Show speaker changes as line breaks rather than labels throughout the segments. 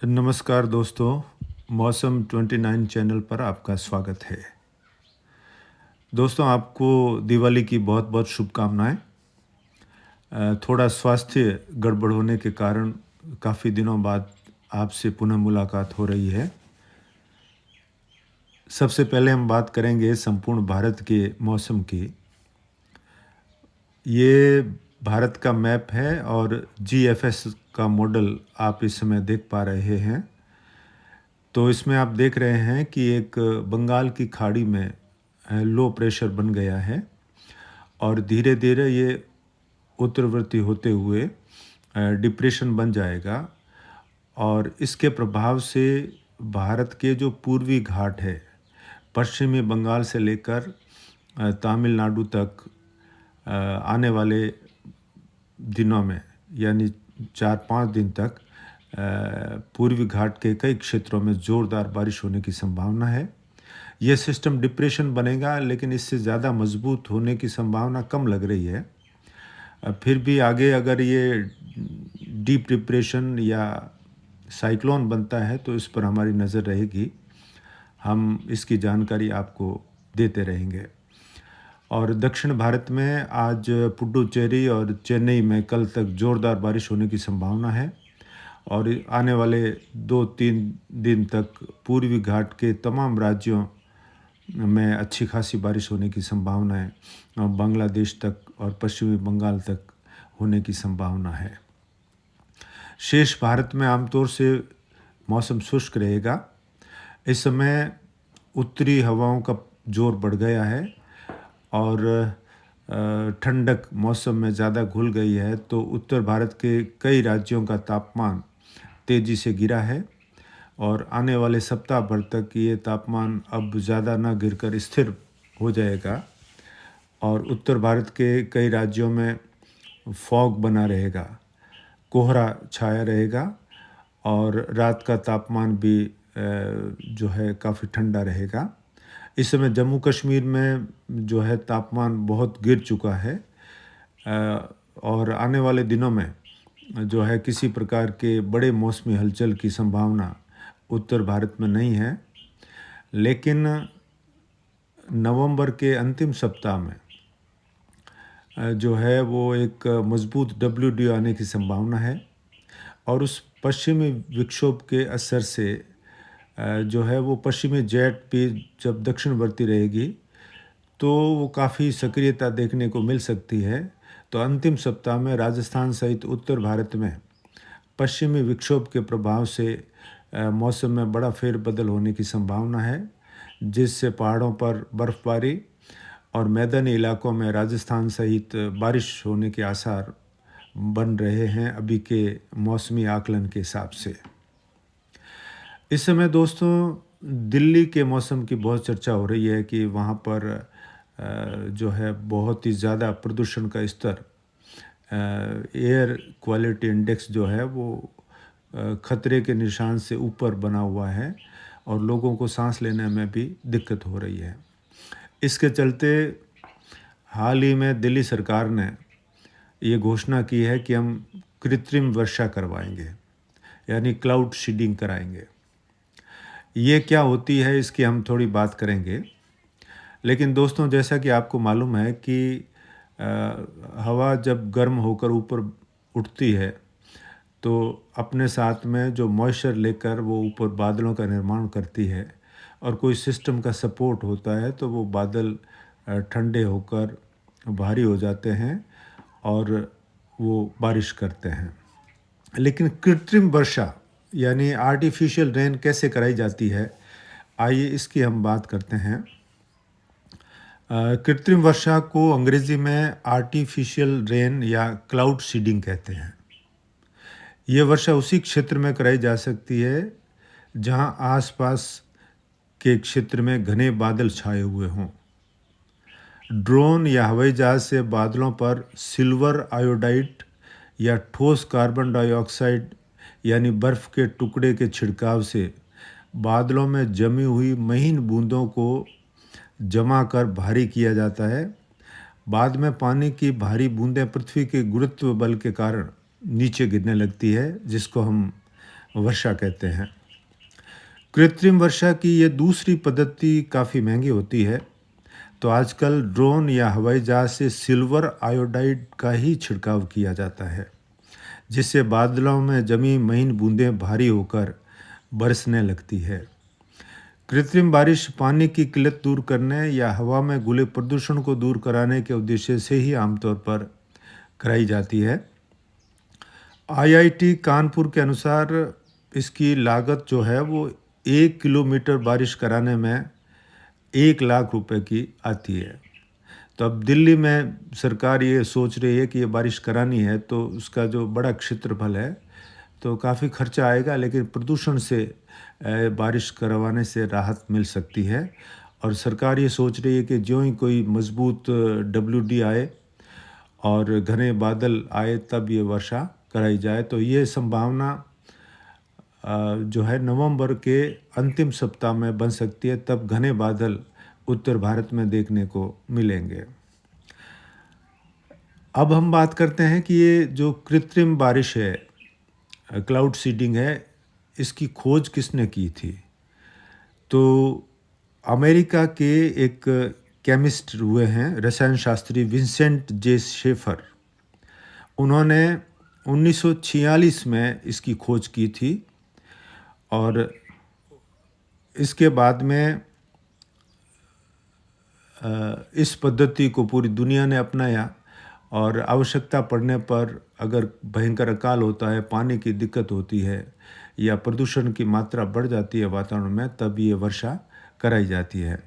नमस्कार दोस्तों, मौसम 29 चैनल पर आपका स्वागत है। दोस्तों आपको दिवाली की बहुत-बहुत शुभकामनाएँ। थोड़ा स्वास्थ्य गड़बड़ होने के कारण काफ़ी दिनों बाद आपसे पुनः मुलाकात हो रही है। सबसे पहले हम बात करेंगे संपूर्ण भारत के मौसम की। ये भारत का मैप है और जीएफएस का मॉडल आप इस समय देख पा रहे हैं। तो इसमें आप देख रहे हैं कि एक बंगाल की खाड़ी में लो प्रेशर बन गया है और धीरे-धीरे ये उत्तरवर्ती होते हुए डिप्रेशन बन जाएगा और इसके प्रभाव से भारत के जो पूर्वी घाट है, पश्चिमी बंगाल से लेकर तमिलनाडु तक आने वाले दिनों में यानी 4-5 दिन तक पूर्वी घाट के कई क्षेत्रों में ज़ोरदार बारिश होने की संभावना है। यह सिस्टम डिप्रेशन बनेगा लेकिन इससे ज़्यादा मजबूत होने की संभावना कम लग रही है। फिर भी आगे अगर ये डीप डिप्रेशन या साइक्लोन बनता है तो इस पर हमारी नज़र रहेगी। हम इसकी जानकारी आपको देते रहेंगे। और दक्षिण भारत में आज पुडुचेरी और चेन्नई में कल तक ज़ोरदार बारिश होने की संभावना है और आने वाले 2-3 दिन तक पूर्वी घाट के तमाम राज्यों में अच्छी खासी बारिश होने की संभावना है और बांग्लादेश तक और पश्चिमी बंगाल तक होने की संभावना है। शेष भारत में आमतौर से मौसम शुष्क रहेगा। इस समय उत्तरी हवाओं का जोर बढ़ गया है और ठंडक मौसम में ज़्यादा घुल गई है, तो उत्तर भारत के कई राज्यों का तापमान तेज़ी से गिरा है और आने वाले सप्ताह भर तक ये तापमान अब ज़्यादा ना गिरकर स्थिर हो जाएगा और उत्तर भारत के कई राज्यों में फॉग बना रहेगा, कोहरा छाया रहेगा और रात का तापमान भी जो है काफ़ी ठंडा रहेगा। इस समय जम्मू कश्मीर में जो है तापमान बहुत गिर चुका है और आने वाले दिनों में जो है किसी प्रकार के बड़े मौसमी हलचल की संभावना उत्तर भारत में नहीं है। लेकिन नवंबर के अंतिम सप्ताह में जो है वो एक मजबूत डब्ल्यूडी आने की संभावना है और उस पश्चिमी विक्षोभ के असर से जो है वो पश्चिमी जेट भी जब दक्षिणवर्ती रहेगी तो वो काफ़ी सक्रियता देखने को मिल सकती है। तो अंतिम सप्ताह में राजस्थान सहित उत्तर भारत में पश्चिमी विक्षोभ के प्रभाव से मौसम में बड़ा फेरबदल होने की संभावना है, जिससे पहाड़ों पर बर्फबारी और मैदानी इलाकों में राजस्थान सहित बारिश होने के आसार बन रहे हैं अभी के मौसमी आकलन के हिसाब से। इस समय दोस्तों दिल्ली के मौसम की बहुत चर्चा हो रही है कि वहाँ पर जो है बहुत ही ज़्यादा प्रदूषण का स्तर, एयर क्वालिटी इंडेक्स जो है वो खतरे के निशान से ऊपर बना हुआ है और लोगों को सांस लेने में भी दिक्कत हो रही है। इसके चलते हाल ही में दिल्ली सरकार ने ये घोषणा की है कि हम कृत्रिम वर्षा करवाएंगे, यानी क्लाउड सीडिंग कराएंगे। ये क्या होती है इसकी हम थोड़ी बात करेंगे। लेकिन दोस्तों जैसा कि आपको मालूम है कि हवा जब गर्म होकर ऊपर उठती है तो अपने साथ में जो मॉइस्चर लेकर वो ऊपर बादलों का निर्माण करती है और कोई सिस्टम का सपोर्ट होता है तो वो बादल ठंडे होकर भारी हो जाते हैं और वो बारिश करते हैं। लेकिन कृत्रिम वर्षा यानी आर्टिफिशियल रेन कैसे कराई जाती है, आइए इसकी हम बात करते हैं। कृत्रिम वर्षा को अंग्रेज़ी में आर्टिफिशियल रेन या क्लाउड सीडिंग कहते हैं। ये वर्षा उसी क्षेत्र में कराई जा सकती है जहां आसपास के क्षेत्र में घने बादल छाए हुए हों। ड्रोन या हवाई जहाज़ से बादलों पर सिल्वर आयोडाइड या ठोस कार्बन डाइऑक्साइड यानी बर्फ़ के टुकड़े के छिड़काव से बादलों में जमी हुई महीन बूंदों को जमा कर भारी किया जाता है। बाद में पानी की भारी बूंदें पृथ्वी के गुरुत्व बल के कारण नीचे गिरने लगती है, जिसको हम वर्षा कहते हैं। कृत्रिम वर्षा की ये दूसरी पद्धति काफ़ी महंगी होती है, तो आजकल ड्रोन या हवाई जहाज़ से सिल्वर आयोडाइड का ही छिड़काव किया जाता है, जिससे बादलों में जमी महीन बूंदें भारी होकर बरसने लगती है। कृत्रिम बारिश पानी की किल्लत दूर करने या हवा में घुले प्रदूषण को दूर कराने के उद्देश्य से ही आमतौर पर कराई जाती है। आईआईटी कानपुर के अनुसार इसकी लागत जो है वो 1 किलोमीटर बारिश कराने में 1 लाख रुपए की आती है। तो अब दिल्ली में सरकार ये सोच रही है कि ये बारिश करानी है, तो उसका जो बड़ा क्षेत्रफल है तो काफ़ी खर्चा आएगा, लेकिन प्रदूषण से बारिश करवाने से राहत मिल सकती है। और सरकार ये सोच रही है कि ज्यों ही कोई मजबूत डब्ल्यूडी आए और घने बादल आए तब ये वर्षा कराई जाए। तो ये संभावना जो है नवंबर के अंतिम सप्ताह में बन सकती है, तब घने बादल उत्तर भारत में देखने को मिलेंगे। अब हम बात करते हैं कि ये जो कृत्रिम बारिश है, क्लाउड सीडिंग है, इसकी खोज किसने की थी? तो अमेरिका के एक केमिस्ट हुए हैं, रसायन शास्त्री विंसेंट जे शेफर। उन्होंने 1946 में इसकी खोज की थी और इसके बाद में इस पद्धति को पूरी दुनिया ने अपनाया और आवश्यकता पड़ने पर अगर भयंकर अकाल होता है, पानी की दिक्कत होती है या प्रदूषण की मात्रा बढ़ जाती है वातावरण में, तब ये वर्षा कराई जाती है।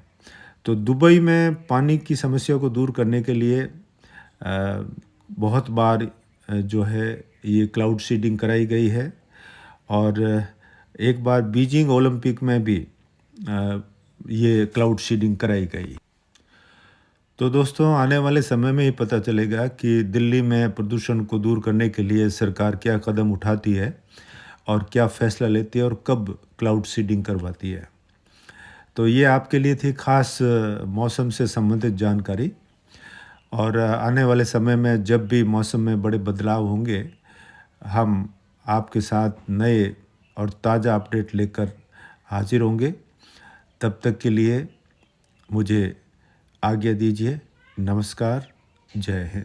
तो दुबई में पानी की समस्या को दूर करने के लिए बहुत बार जो है ये क्लाउड सीडिंग कराई गई है और एक बार बीजिंग ओलंपिक में भी ये क्लाउड सीडिंग कराई गई। तो दोस्तों, आने वाले समय में ही पता चलेगा कि दिल्ली में प्रदूषण को दूर करने के लिए सरकार क्या कदम उठाती है और क्या फैसला लेती है और कब क्लाउड सीडिंग करवाती है। तो ये आपके लिए थी खास मौसम से संबंधित जानकारी। और आने वाले समय में जब भी मौसम में बड़े बदलाव होंगे, हम आपके साथ नए और ताज़ा अपडेट लेकर हाजिर होंगे। तब तक के लिए मुझे आज्ञा दीजिए। नमस्कार, जय हिंद।